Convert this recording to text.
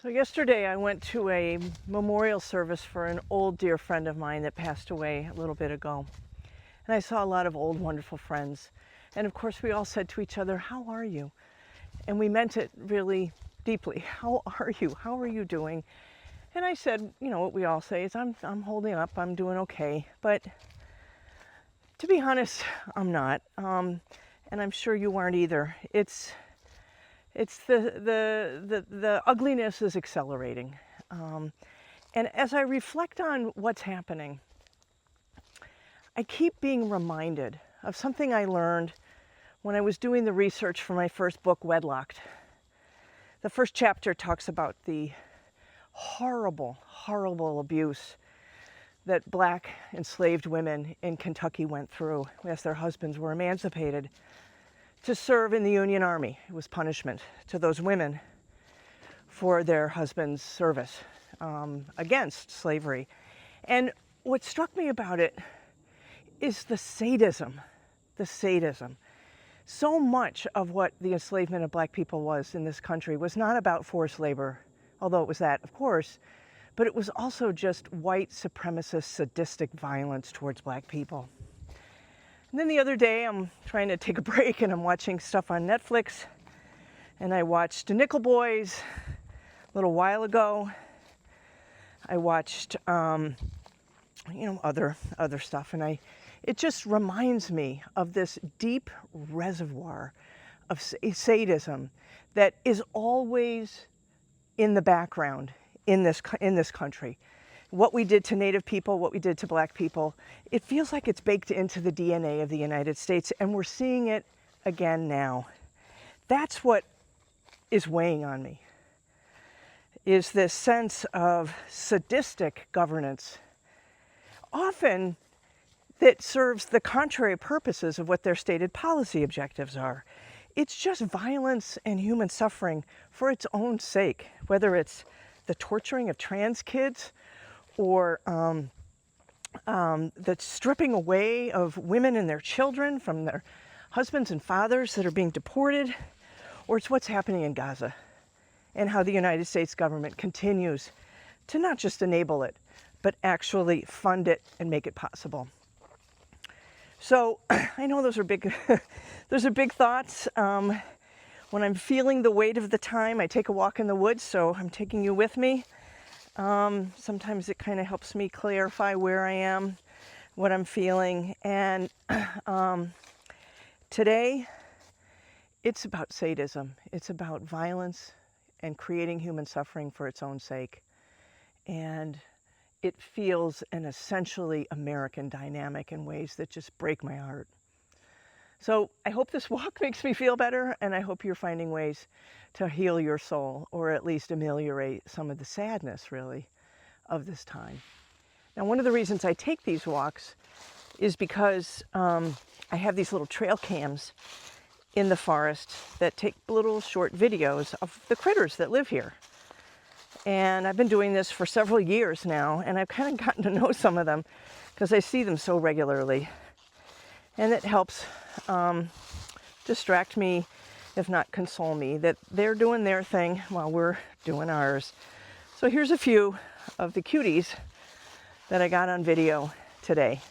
So yesterday I went to a memorial service for an old dear friend of mine that passed away a little bit ago. And I saw a lot of old wonderful friends. And of course we all said to each other, "How are you?" And we meant it really deeply. "How are you? How are you doing?" And I said, you know, what we all say is, I'm holding up, I'm doing okay. But to be honest, I'm not. And I'm sure you aren't either. It's the ugliness is accelerating. And as I reflect on what's happening, I keep being reminded of something I learned when I was doing the research for my first book, Wedlocked. The first chapter talks about the horrible, horrible abuse that Black enslaved women in Kentucky went through as their husbands were emancipated to serve in the Union Army. It was punishment to those women for their husbands' service against slavery. And what struck me about it is the sadism. So much of what the enslavement of Black people was in this country was not about forced labor, although it was that, of course, but it was also just white supremacist sadistic violence towards Black people. And then the other day, I'm trying to take a break and I'm watching stuff on Netflix, and I watched Nickel Boys a little while ago. I watched, other stuff, and it just reminds me of this deep reservoir of sadism that is always in the background in this country. What we did to Native people, what we did to Black people, it feels like it's baked into the DNA of the United States, and we're seeing it again now. That's what is weighing on me, is this sense of sadistic governance, often that serves the contrary purposes of what their stated policy objectives are. It's just violence and human suffering for its own sake, whether it's the torturing of trans kids, or the stripping away of women and their children from their husbands and fathers that are being deported, or it's what's happening in Gaza and how the United States government continues to not just enable it, but actually fund it and make it possible. So I know those are big, those are big thoughts. When I'm feeling the weight of the time, I take a walk in the woods, so I'm taking you with me. Sometimes it kind of helps me clarify where I am, what I'm feeling. And today, it's about sadism. It's about violence and creating human suffering for its own sake. And it feels an essentially American dynamic in ways that just break my heart. So I hope this walk makes me feel better, and I hope you're finding ways to heal your soul, or at least ameliorate some of the sadness, really, of this time. Now, one of the reasons I take these walks is because I have these little trail cams in the forest that take little short videos of the critters that live here. And I've been doing this for several years now, and I've kind of gotten to know some of them because I see them so regularly. And it helps distract me, if not console me, that they're doing their thing while we're doing ours. So here's a few of the cuties that I got on video today.